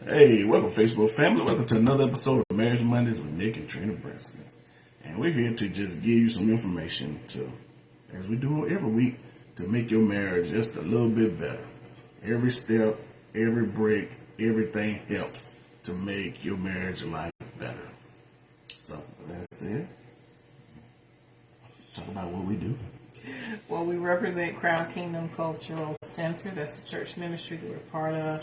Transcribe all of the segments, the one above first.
Hey, welcome Facebook family. Welcome to another episode of Marriage Mondays with Nick and Trina Brinson. And we're here to just give you some information to, as we do every week, to make your marriage just a little bit better. Every step, every break, everything helps to make your marriage life better. So, that's it. Talk about what we do. Well, we represent Crown Kingdom Cultural Center. That's the church ministry that we're part of.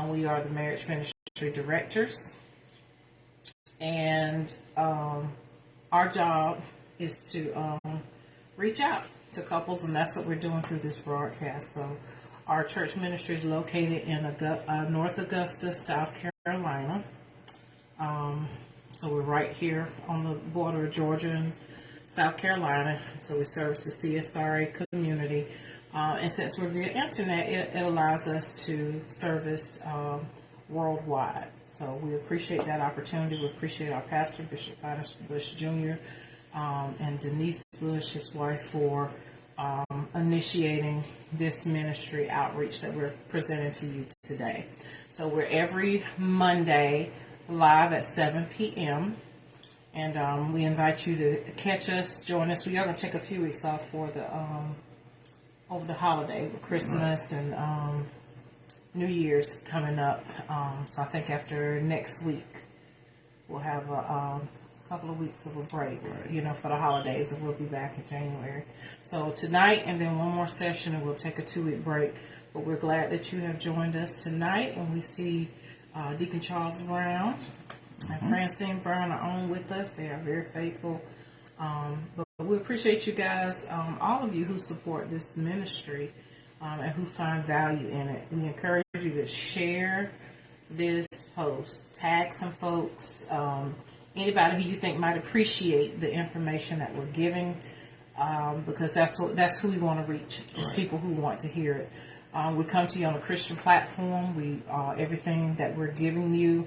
We are the marriage ministry directors. And our job is to reach out to couples, and that's what we're doing through this broadcast. So our church ministry is located in North Augusta, South Carolina. So we're right here on the border of Georgia and South Carolina. So we service the CSRA community. And since we're via internet, it allows us to service worldwide. So we appreciate that opportunity. We appreciate our pastor, Bishop Titus Bush Jr., and Denise Bush, his wife, for initiating this ministry outreach that we're presenting to you today. So we're every Monday live at 7 p.m. And we invite you to catch us, join us. We are going to take a few weeks off for the over the holiday, with Christmas and New Year's coming up. So I think after next week, we'll have a couple of weeks of a break, for the holidays, and we'll be back in January. So tonight, and then one more session, and we'll take a 2-week break. But we're glad that you have joined us tonight, and we see Deacon Charles Brown and Francine Brown are on with us. They are very faithful. But we appreciate you guys, all of you who support this ministry and who find value in it. We encourage you to share this post, tag some folks, anybody who you think might appreciate the information that we're giving, because that's who we want to reach, is people who want to hear it. We come to you on a Christian platform. Everything that we're giving you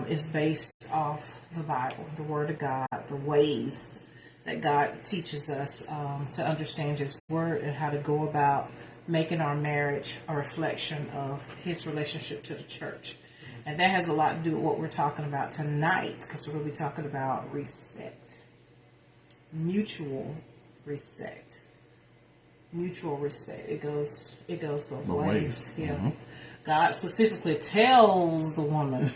is based off the Bible, the Word of God, the ways that God teaches us to understand His Word and how to go about making our marriage a reflection of His relationship to the church. And that has a lot to do with what we're talking about tonight, because we're going to be talking about respect. Mutual respect. Mutual respect. It goes both ways. Yeah. Mm-hmm. God specifically tells the woman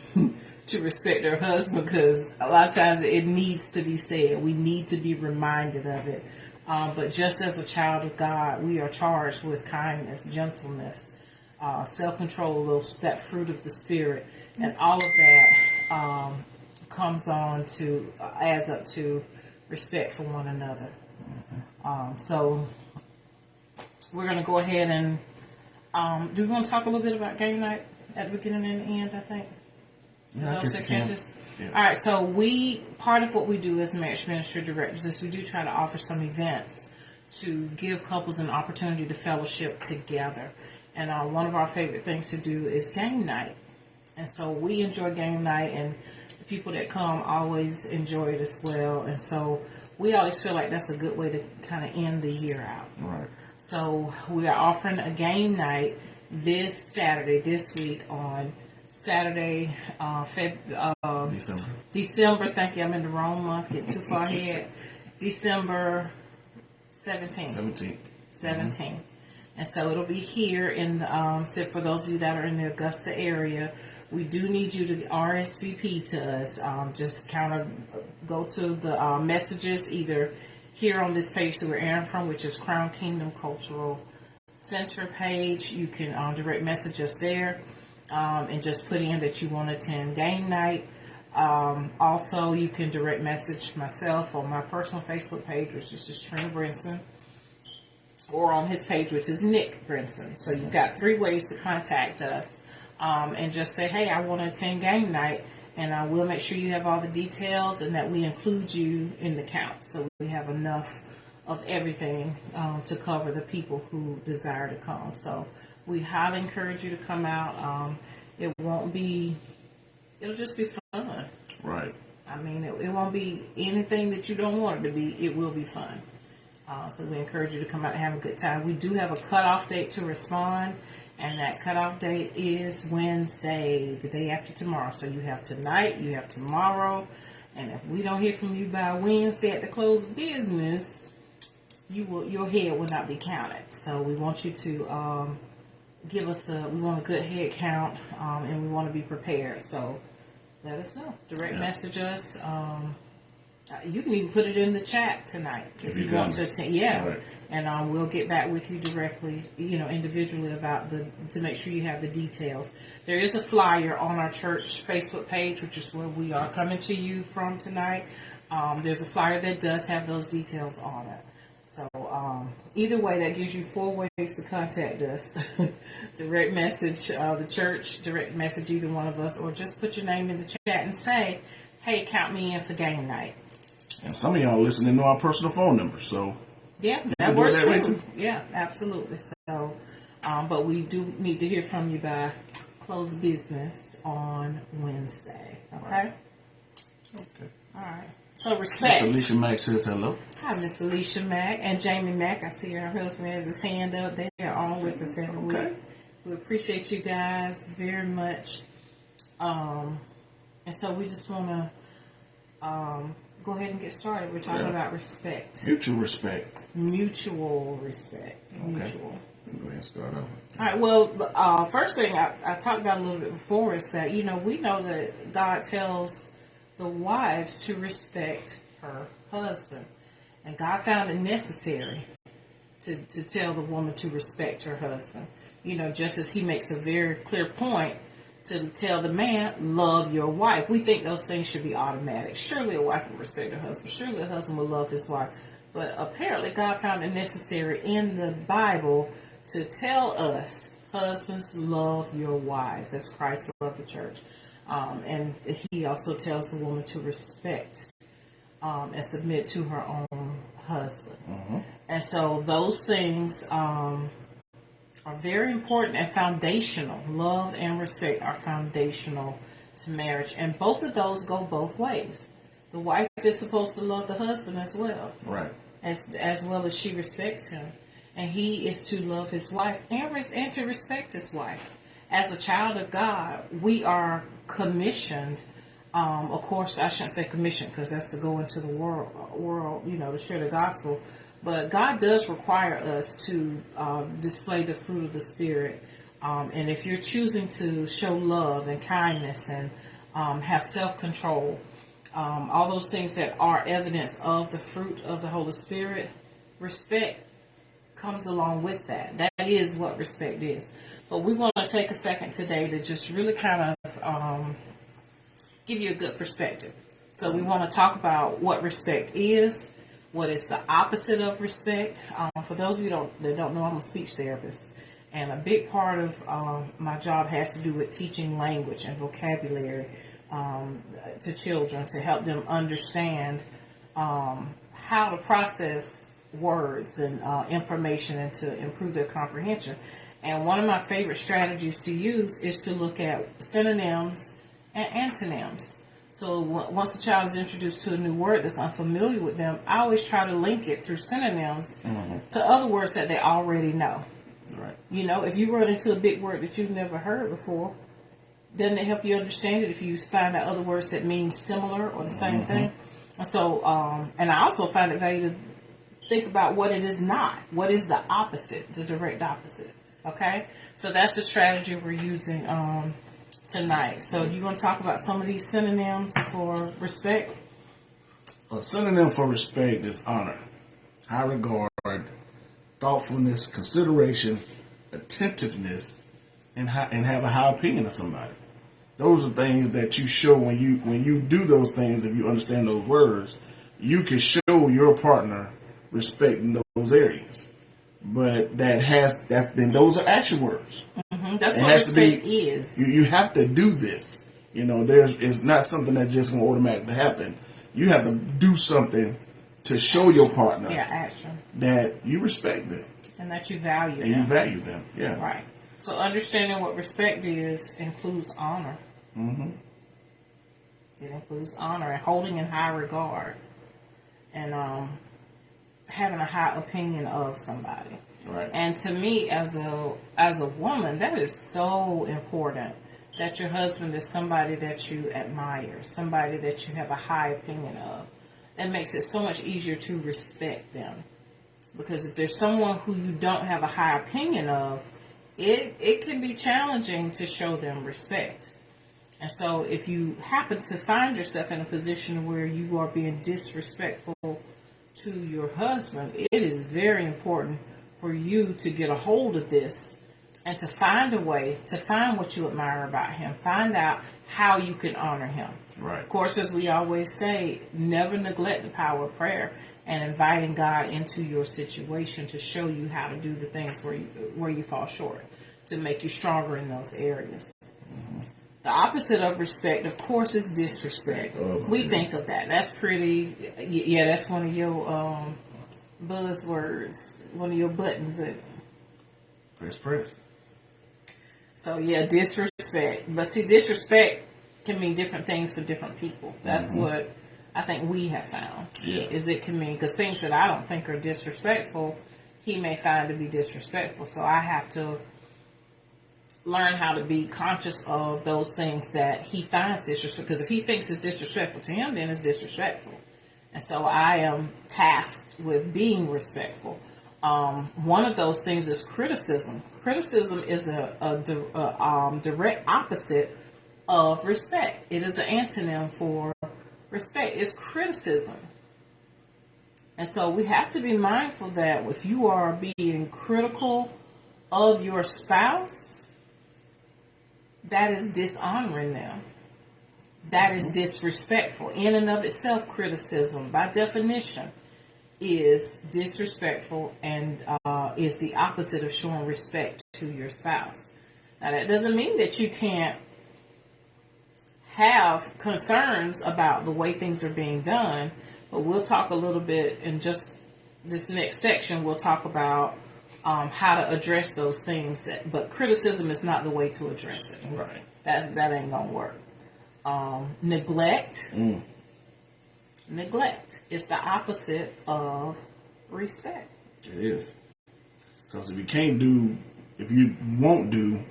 to respect her husband, because a lot of times it needs to be said. We need to be reminded of it. But just as a child of God, we are charged with kindness, gentleness, self-control, that fruit of the Spirit. And all of that comes on to, adds up to respect for one another. So we're going to go ahead and do we want to talk a little bit about game night at the beginning and the end, I think? Yeah, those that catch us? Yeah. All right, so part of what we do as marriage ministry directors is we do try to offer some events to give couples an opportunity to fellowship together. And one of our favorite things to do is game night. And so we enjoy game night, and the people that come always enjoy it as well. And so we always feel like that's a good way to kind of end the year out. Right. So we are offering a game night this Saturday, this week, on Saturday, December. Thank you. I'm in the wrong month. Getting too far ahead. December 17th. 17th. And so it'll be here in so for those of you that are in the Augusta area, we do need you to RSVP to us. Just kind of go to the messages either here on this page that we're airing from, which is Crown Kingdom Cultural Center page. You can direct message us there and just put in that you want to attend game night. Also, you can direct message myself on my personal Facebook page, which is just Trina Brinson, or on his page, which is Nick Brinson. So you've got 3 ways to contact us and just say, hey, I want to attend game night. And we'll make sure you have all the details and that we include you in the count. So we have enough of everything to cover the people who desire to come. So we highly encourage you to come out. It'll just be fun. Right. I mean, it won't be anything that you don't want it to be. It will be fun. So we encourage you to come out and have a good time. We do have a cutoff date to respond. And that cutoff date is Wednesday, the day after tomorrow. So you have tonight, you have tomorrow, and if we don't hear from you by Wednesday at the close of business, your head will not be counted. So we want you to give us we want a good head count, and we want to be prepared. So let us know. Direct message us. You can even put it in the chat tonight if you want to attend. Yeah, right. And we'll get back with you directly, individually about to make sure you have the details. There is a flyer on our church Facebook page, which is where we are coming to you from tonight. There's a flyer that does have those details on it. So either way, that gives you 4 ways to contact us. Direct message the church, direct message either one of us, or just put your name in the chat and say, hey, count me in for game night. And some of y'all listening know our personal phone number, so yeah, that works too. Yeah, absolutely. So, but we do need to hear from you by close of business on Wednesday. Okay. Okay. All right. So respect. Miss Alicia Mack says hello. Hi, Miss Alicia Mack and Jamie Mack. I see her husband has his hand up. They are on with us every week. We appreciate you guys very much. And so we just want to go ahead and get started. We're talking about respect. Mutual respect. Mutual respect. Okay. Mutual. Go ahead and start over. All right. Well, first thing I talked about a little bit before is that, we know that God tells the wives to respect her husband. And God found it necessary to tell the woman to respect her husband. Just as he makes a very clear point to tell the man, love your wife. We think those things should be automatic. Surely a wife will respect her husband. Surely a husband will love his wife. But apparently God found it necessary in the Bible to tell us, husbands, love your wives, as Christ loved the church. And he also tells the woman to respect and submit to her own husband. Mm-hmm. And so those things are very important and foundational. Love and respect are foundational to marriage. And both of those go both ways. The wife is supposed to love the husband as well. Right. As well as she respects him. And he is to love his wife and to respect his wife. As a child of God, we are commissioned. Of course, I shouldn't say commissioned because that's to go into the world, to share the gospel. But God does require us to display the fruit of the Spirit. And if you're choosing to show love and kindness and have self-control, all those things that are evidence of the fruit of the Holy Spirit, respect comes along with that. That is what respect is. But we want to take a second today to just really kind of give you a good perspective. So we want to talk about what respect is, what is the opposite of respect. For those of you that don't know, I'm a speech therapist. And a big part of my job has to do with teaching language and vocabulary to children to help them understand how to process words and information and to improve their comprehension. And one of my favorite strategies to use is to look at synonyms and antonyms. So once a child is introduced to a new word that's unfamiliar with them, I always try to link it through synonyms to other words that they already know. Right. If you run into a big word that you've never heard before, doesn't it help you understand it if you find out other words that mean similar or the same thing? And so, and I also find it valuable to think about what it is not. What is the opposite, the direct opposite? Okay? So that's the strategy we're using tonight. So you want to talk about some of these synonyms for respect? A synonym for respect is honor, high regard, thoughtfulness, consideration, attentiveness, and have a high opinion of somebody. Those are things that you show when you do those things. If you understand those words, you can show your partner respect in those areas. But then those are action words. Mm-hmm. That's what respect is. You have to do this. It's not something that's just going to automatically happen. You have to do something to show your partner action. That you respect them. And that you value them. And you value them, yeah. Right. So understanding what respect is includes honor. Mm-hmm. It includes honor and holding in high regard. And having a high opinion of somebody. Right. And to me, as a woman, that is so important. That your husband is somebody that you admire, somebody that you have a high opinion of. That makes it so much easier to respect them. Because if there's someone who you don't have a high opinion of, it can be challenging to show them respect. And so if you happen to find yourself in a position where you are being disrespectful to your husband, it is very important for you to get a hold of this and to find a way to find what you admire about him. Find out how you can honor him. Right. Of course, as we always say, never neglect the power of prayer and inviting God into your situation to show you how to do the things where you fall short, to make you stronger in those areas. Mm-hmm. The opposite of respect, of course, is disrespect. We think of that. That's pretty. Yeah, that's one of your buzzwords, one of your buttons. Press. So yeah, disrespect. But see, disrespect can mean different things for different people. That's what I think we have found. Yeah. Is it can mean, because things that I don't think are disrespectful, he may find to be disrespectful. So I have to learn how to be conscious of those things that he finds disrespectful. Because if he thinks it's disrespectful to him, then it's disrespectful. And so I am tasked with being respectful. One of those things is criticism. Criticism is a direct opposite of respect. It is an antonym for respect. It's criticism. And so we have to be mindful that if you are being critical of your spouse, that is dishonoring them. That is disrespectful. In and of itself, criticism, by definition, is disrespectful and is the opposite of showing respect to your spouse. Now, that doesn't mean that you can't have concerns about the way things are being done, but we'll talk a little bit in just this next section. We'll talk about how to address those things, but criticism is not the way to address it. Right. That ain't gonna work. Neglect. Neglect is the opposite of respect. It is. Because if you won't do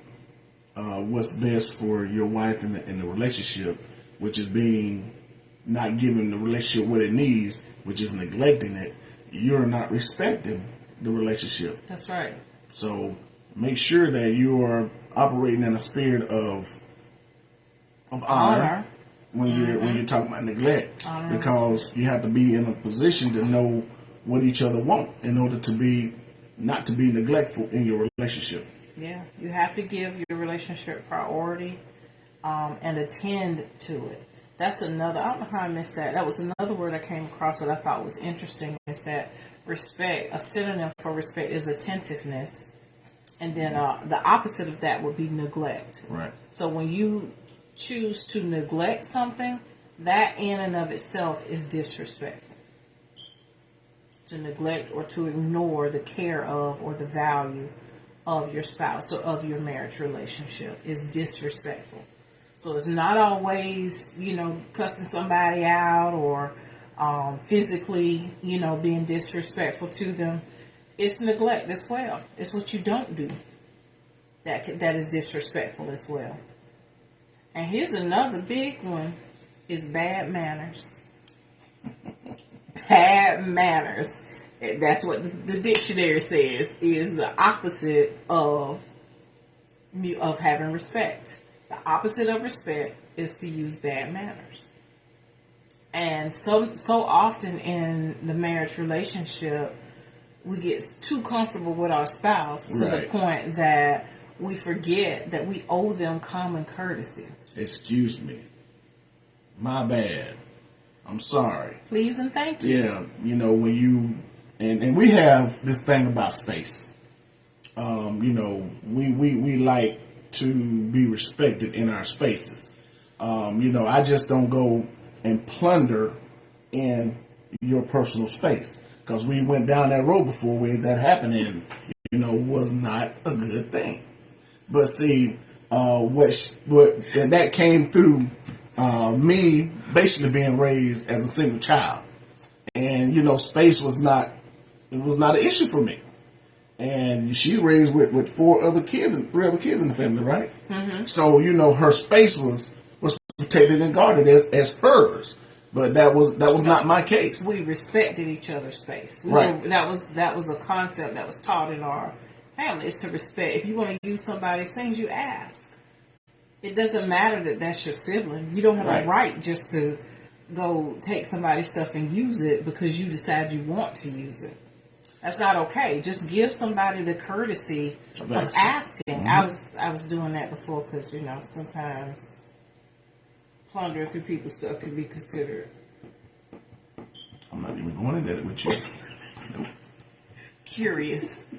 what's best for your wife in the relationship, which is not giving the relationship what it needs, which is neglecting it, you're not respecting the relationship. That's right. So make sure that you are operating in a spirit of honor. When you're talking about neglect, because you have to be in a position to know what each other want in order to not to be neglectful in your relationship. Yeah, you have to give your relationship priority and attend to it. That's another. I don't know how I missed that. That was another word I came across that I thought was interesting. Is that respect? A synonym for respect is attentiveness, and then the opposite of that would be neglect. Right. So when you choose to neglect something, that in and of itself is disrespectful. To neglect or to ignore the care of or the value of your spouse or of your marriage relationship is disrespectful. So it's not always, cussing somebody out or physically, being disrespectful to them. It's neglect as well. It's what you don't do that is disrespectful as well. And here's another big one, is bad manners. Bad manners. That's what the dictionary says is the opposite of having respect. The opposite of respect is to use bad manners. And so often in the marriage relationship, we get too comfortable with our spouse to the point that we forget that we owe them common courtesy. Excuse me. My bad. I'm sorry. Please and thank you. Yeah, when you and we have this thing about space. We like to be respected in our spaces. I just don't go and plunder in your personal space, because we went down that road before where that happened, and was not a good thing. But see, and that came through me basically being raised as a single child, and space was not an issue for me. and she's raised with three other kids in the family, right? Mm-hmm. So her space was protected and guarded as hers. But that was not my case. We respected each other's space. That was a concept that was taught in our family, is to respect. If you want to use somebody's things, you ask. It doesn't matter that that's your sibling. You don't have a right just to go take somebody's stuff and use it because you decide you want to use it. That's not okay. Just give somebody the courtesy of asking. Mm-hmm. I was doing that before because sometimes plundering through people's stuff could be considered. I'm not even going into that with you. Curious.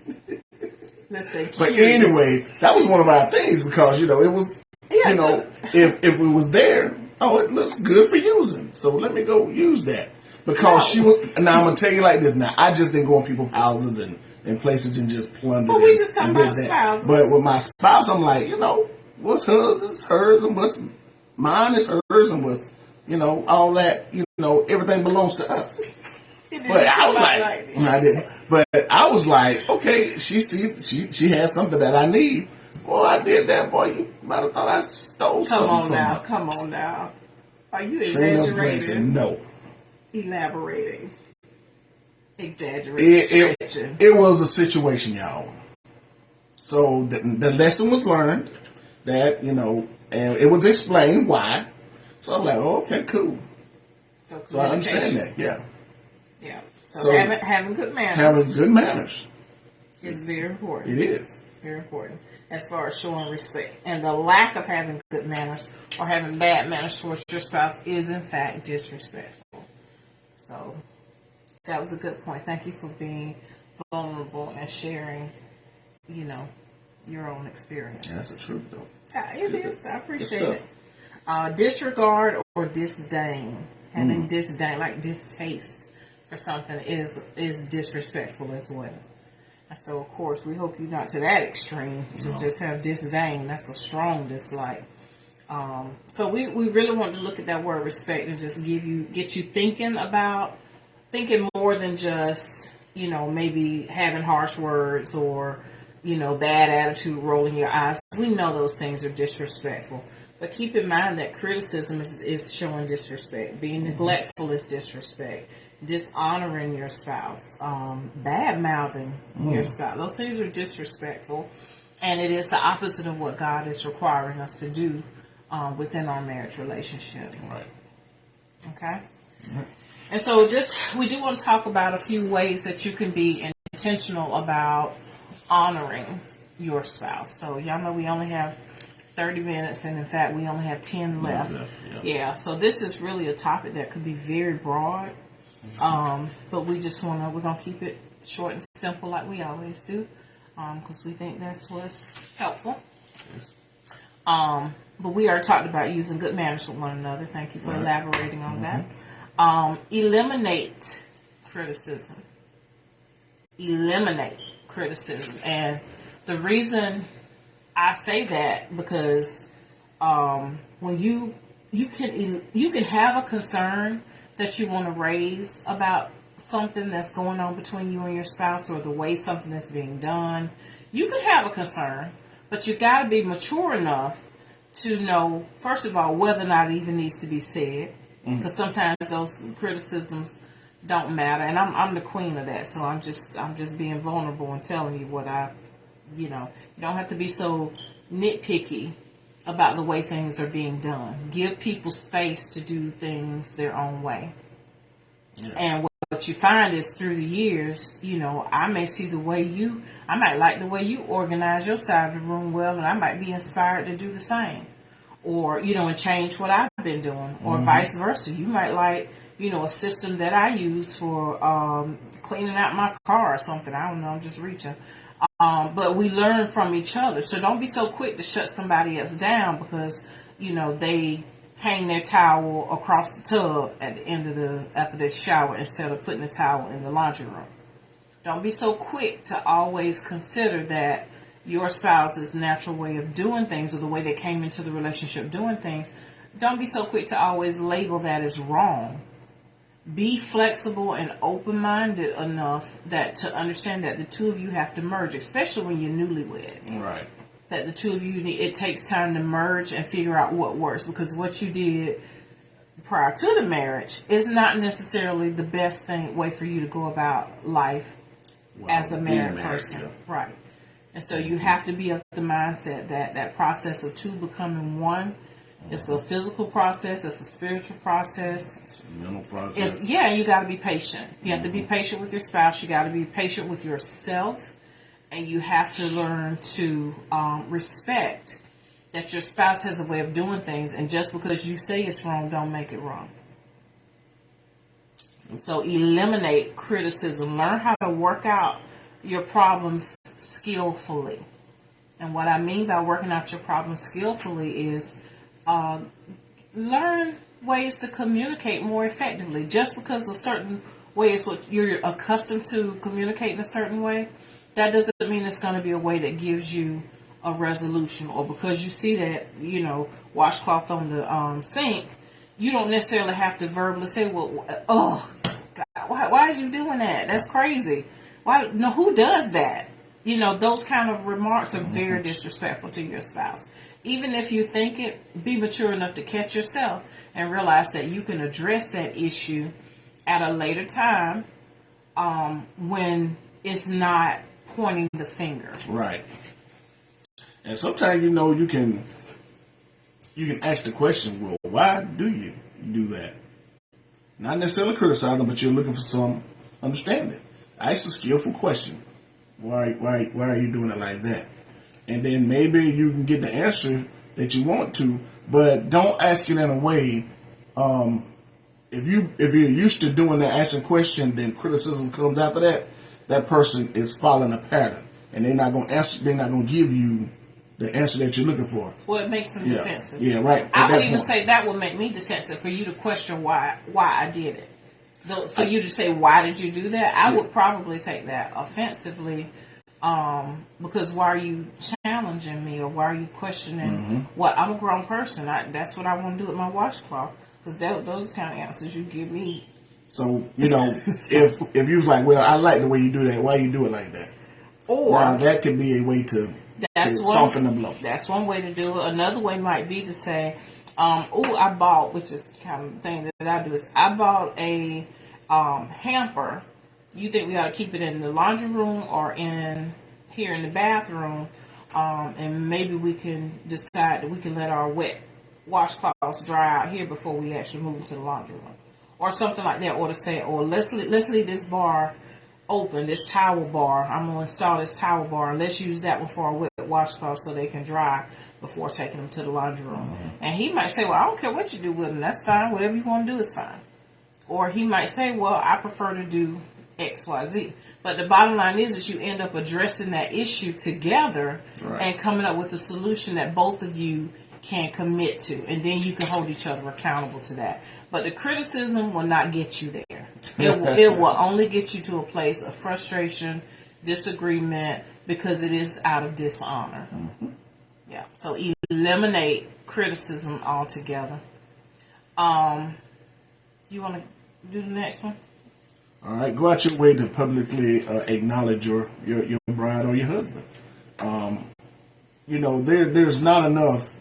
Let's say curious. But anyway, that was one of our things because it was if it was there, it looks good for using, so let me go use that. Because she was, and now I'm gonna tell you like this. Now I just didn't go in people's houses and places and just plunder. But we just talking about spouses. But with my spouse, I'm like, what's hers is hers, and what's mine is hers, and what's all that. Everything belongs to us. But I was like, I didn't. But I was like, okay, she has something that I need. Well, I did that, boy. You might have thought I stole something from her. Come on now. Are you Trina exaggerating? Brinson, no. Elaborating. Exaggerating. It was a situation, y'all. So the lesson was learned that, and it was explained why. So I'm like, okay, cool. So I understand that, yeah. Yeah. So having good manners. Having good manners is very important. It is. Very important as far as showing respect. And the lack of having good manners or having bad manners towards your spouse is in fact disrespectful. So that was a good point. Thank you for being vulnerable and sharing, your own experience. That's the truth, though. It is. I appreciate it. Disregard or disdain. Having disdain, like distaste for something is disrespectful as well. And so, of course, we hope you're not to that extreme to just have disdain. That's a strong dislike. So we really want to look at that word respect and just get you thinking more than just, maybe having harsh words or, bad attitude, rolling your eyes. We know those things are disrespectful. But keep in mind that criticism is showing disrespect. Being neglectful is disrespect. Dishonoring your spouse. Bad mouthing your spouse. Those things are disrespectful. And it is the opposite of what God is requiring us to do within our marriage relationship. Right. Okay? Right. And so we do want to talk about a few ways that you can be intentional about honoring your spouse. So y'all know we only have 30 minutes, and in fact we only have 10 left. Yeah, so this is really a topic that could be very broad. But we're gonna keep it short and simple like we always do. Because we think that's what's helpful. Yes. But we already talked about using good manners with one another. Thank you for elaborating on that. Eliminate criticism. Eliminate criticism. And the reason I say that because when you can have a concern that you want to raise about something that's going on between you and your spouse or the way something is being done, you can have a concern, but you got to be mature enough to know, first of all, whether or not it even needs to be said, because sometimes those criticisms don't matter, and I'm the queen of that, so I'm just being vulnerable and telling you what you don't have to be so nitpicky about the way things are being done. Give people space to do things their own way. Yeah. And what you find is through the years, I may see I might like the way you organize your side of the room well, and I might be inspired to do the same. Or, and change what I've been doing. Or vice versa. You might like, a system that I use for cleaning out my car or something. I don't know, I'm just reaching. But we learn from each other. So don't be so quick to shut somebody else down because, they hang their towel across the tub at the end after they shower instead of putting the towel in the laundry room. Don't be so quick to always consider that your spouse's natural way of doing things or the way they came into the relationship doing things. Don't be so quick to always label that as wrong. be flexible and open-minded enough that to understand that the two of you have to merge, especially when you're newlywed. Right. That the two of you it takes time to merge and figure out what works, because what you did prior to the marriage is not necessarily the best way for you to go about life as a married person. Yeah. Right. And so you have to be of the mindset that that process of two becoming one, it's a physical process, it's a spiritual process. It's a mental process. You got to be patient. You have to be patient with your spouse. You got to be patient with yourself. And you have to learn to respect that your spouse has a way of doing things. And just because you say it's wrong, don't make it wrong. So eliminate criticism. Learn how to work out your problems skillfully. And what I mean by working out your problems skillfully is learn ways to communicate more effectively. Just because a certain way is what you're accustomed to communicating a certain way, that doesn't mean it's going to be a way that gives you a resolution. Or because you see that, washcloth on the sink, you don't necessarily have to verbally say, well, oh, God, why is you doing that? That's crazy. Why? No, who does that? Those kind of remarks are very disrespectful to your spouse. Even if you think it, be mature enough to catch yourself and realize that you can address that issue at a later time when it's not pointing the finger. Right. And sometimes, you can ask the question, well, why do you do that? Not necessarily criticize them, but you're looking for some understanding. Ask a skillful question. Why are you doing it like that? And then maybe you can get the answer that you want to, but don't ask it in a way. If you're used to doing that, asking question, then criticism comes after that. That person is following a pattern, and they're not going to answer. They're not going to give you the answer that you're looking for. Well, it makes them defensive. Yeah, right. I would even say that would make me defensive for you to question why I did it. For you to say, why did you do that? I would probably take that offensively, because why are you challenging me, or why are you questioning what I'm a grown person? That's what I want to do with my washcloth, because those kind of answers you give me. So, if you was like, well, I like the way you do that, why you do it like that? Or now, that could be a way to soften the blow. That's one way to do it. Another way might be to say, I bought, which is kind of the thing that I do, is I bought a hamper. You think we ought to keep it in the laundry room or here in the bathroom, and maybe we can decide that we can let our wet washcloths dry out here before we actually move into the laundry room, or something like that. Or to say, let's leave this bar open, this towel bar. I'm going to install this towel bar, and let's use that one for our wet washcloths so they can dry before taking them to the laundry room. And he might say, well, I don't care what you do with them. That's fine. Whatever you want to do is fine. Or he might say, well, I prefer to do X, Y, Z. But the bottom line is you end up addressing that issue together and coming up with a solution that both of you can commit to. And then you can hold each other accountable to that. But the criticism will not get you there. It will only get you to a place of frustration, disagreement, because it is out of dishonor. Yeah. So eliminate criticism altogether. You want to do the next one? All right. Go out your way to publicly acknowledge your bride or your husband. There's not enough.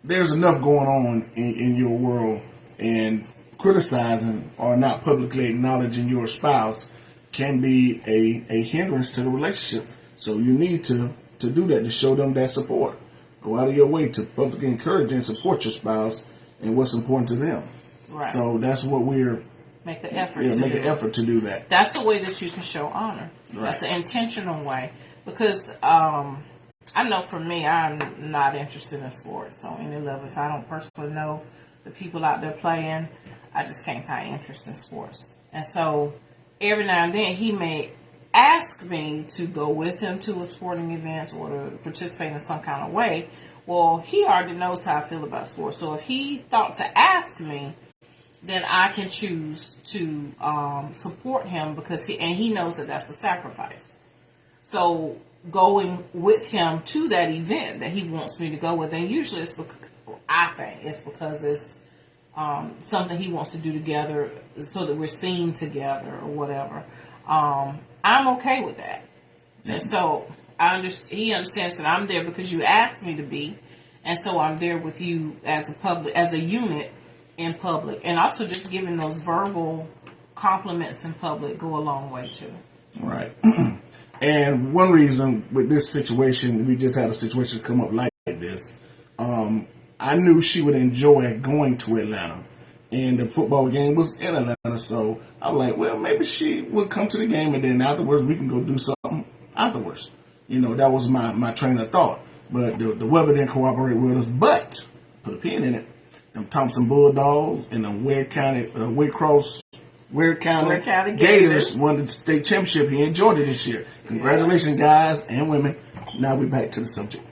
There's enough going on in your world, and criticizing or not publicly acknowledging your spouse can be a hindrance to the relationship. So you need to do that, to show them that support. Go out of your way to publicly encourage and support your spouse and what's important to them. Right. So that's what we're make an effort. To do that. That's a way that you can show honor. Right. That's an intentional way, because I know for me, I'm not interested in sports on any level. If I don't personally know the people out there playing, I just can't find interest in sports. And so every now and then he may ask me to go with him to a sporting event or to participate in some kind of way. Well, he already knows how I feel about sports. So if he thought to ask me, then I can choose to support him, because he knows that that's a sacrifice. So going with him to that event that he wants me to go with, and usually I think it's because it's something he wants to do together so that we're seen together or whatever. I'm okay with that. And so he understands that I'm there because you asked me to be, and so I'm there with you as a unit in public, and also just giving those verbal compliments in public go a long way too. Right. And one reason with this situation, we just had a situation come up like this. I knew she would enjoy going to Atlanta, and the football game was in Atlanta, so I was like, well, maybe she would come to the game, and then afterwards we can go do something afterwards. That was my train of thought. But the weather didn't cooperate with us. But put a pin in it. Them Thompson Bulldogs and the Ware County Gators won the state championship here in Georgia this year. Congratulations, guys and women. Now we're back to the subject.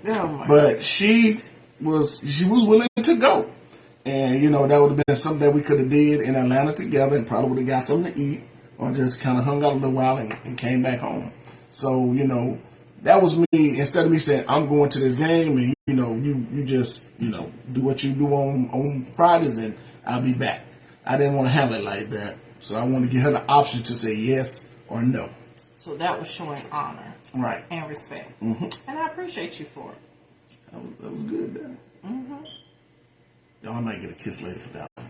But she was willing to go. And, that would have been something that we could have did in Atlanta together and probably would have got something to eat or just kind of hung out a little while and came back home. So, that was me. Instead of me saying, I'm going to this game and, you just, do what you do on Fridays and I'll be back. I didn't want to have it like that. So I wanted to give her the option to say yes or no. So that was showing honor. Right. And respect. Mm-hmm. And I appreciate you for it. That was good, Daddy. Mm-hmm. Y'all might get a kiss later for that one.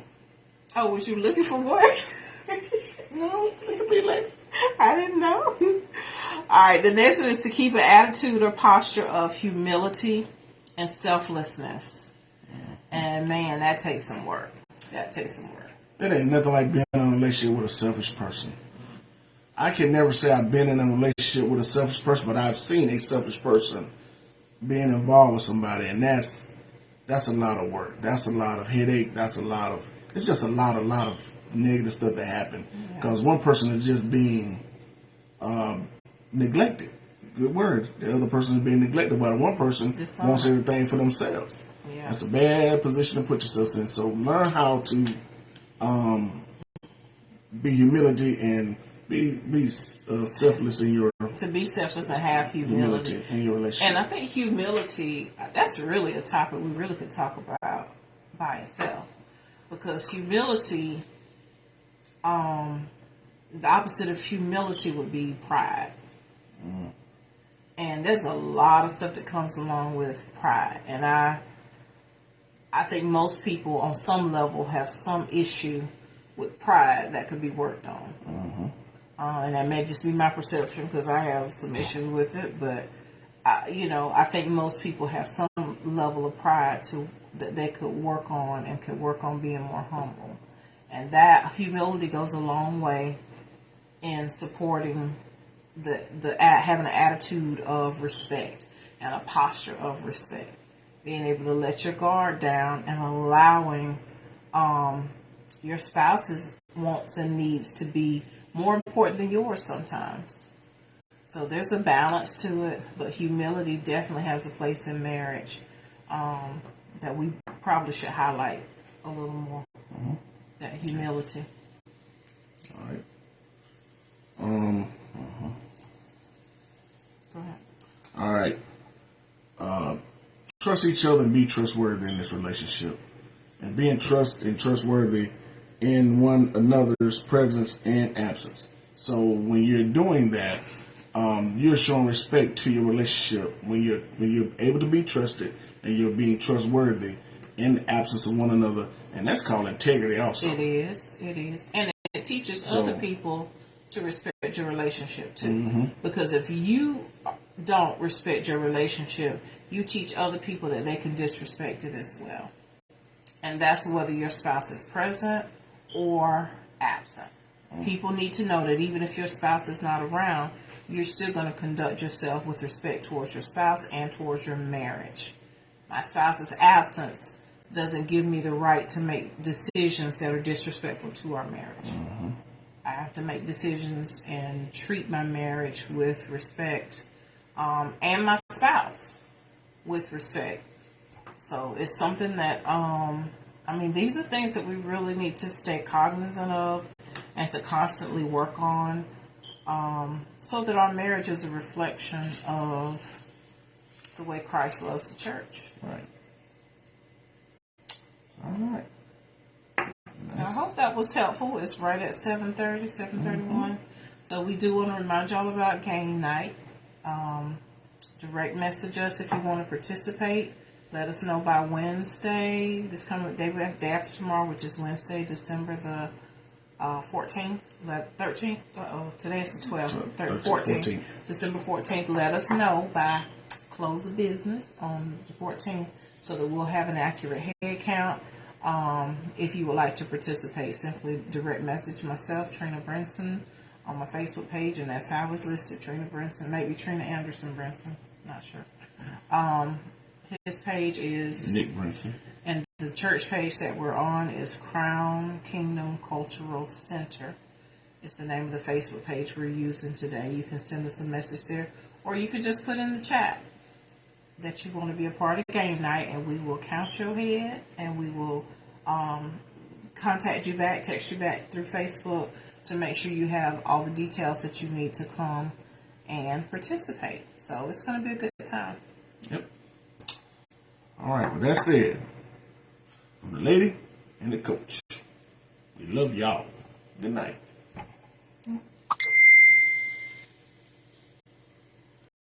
Oh, was you looking for what? No, it could be later. I didn't know. All right, the next one is to keep an attitude or posture of humility and selflessness. And man, that takes some work. It ain't nothing like being in a relationship with a selfish person. I can never say I've been in a relationship with a selfish person, but I've seen a selfish person being involved with somebody, and that's a lot of work. That's a lot of headache. It's just a lot of negative stuff that happen. Because one person is just being neglected. Good word. The other person is being neglected, but one person wants everything for themselves. Yeah. That's a bad position to put yourself in. So learn how to be humility and be selfless in your... To be selfless and have humility in your relationship. And I think humility, that's really a topic we really could talk about by itself. Because humility, the opposite of humility would be pride. And there's a lot of stuff that comes along with pride. And I think most people on some level have some issue with pride that could be worked on. And that may just be my perception because I have some issues with it. But, I think most people have some level of pride that they could work on and could work on being more humble. And that humility goes a long way in supporting having an attitude of respect and a posture of respect. Being able to let your guard down and allowing your spouse's wants and needs to be more important than yours sometimes. So there's a balance to it, but humility definitely has a place in marriage that we probably should highlight a little more. That humility. All right. Go ahead. All right. Trust each other and be trustworthy in this relationship. And being trustworthy in one another's presence and absence. So when you're doing that, you're showing respect to your relationship when you're able to be trusted and you're being trustworthy in the absence of one another, and that's called integrity also. It is, and it teaches other people to respect your relationship too. Because if you don't respect your relationship, you teach other people that they can disrespect it as well. And that's whether your spouse is present or absent. People need to know that even if your spouse is not around, you're still going to conduct yourself with respect towards your spouse and towards your marriage. My spouse's absence doesn't give me the right to make decisions that are disrespectful to our marriage. I have to make decisions and treat my marriage with respect, and my spouse with respect. So it's something that, these are things that we really need to stay cognizant of and to constantly work on, so that our marriage is a reflection of the way Christ loves the church. Right. All right. that was helpful. It's right at 7:30, 7:31. So we do want to remind y'all about game night. Direct message us if you want to participate. Let us know by Wednesday, this coming day after tomorrow, which is Wednesday, December the 14th, 13th. Today is the 12th, 14th, December 14th. Let us know by close of business on the 14th so that we'll have an accurate head count. If you would like to participate, simply direct message myself, Trina Brinson, on my Facebook page, and that's how it's listed, Trina Brinson, maybe Trina Anderson Brinson, not sure. His page is Nick Brinson. And the church page that we're on is Crown Kingdom Cultural Center. It's the name of the Facebook page we're using today. You can send us a message there, or you could just put in the chat that you want to be a part of game night, and we will count your head, and we will contact you back, text you back through Facebook to make sure you have all the details that you need to come and participate. So it's going to be a good time. Yep. All right, with that said, from the lady and the coach, we love y'all. Good night.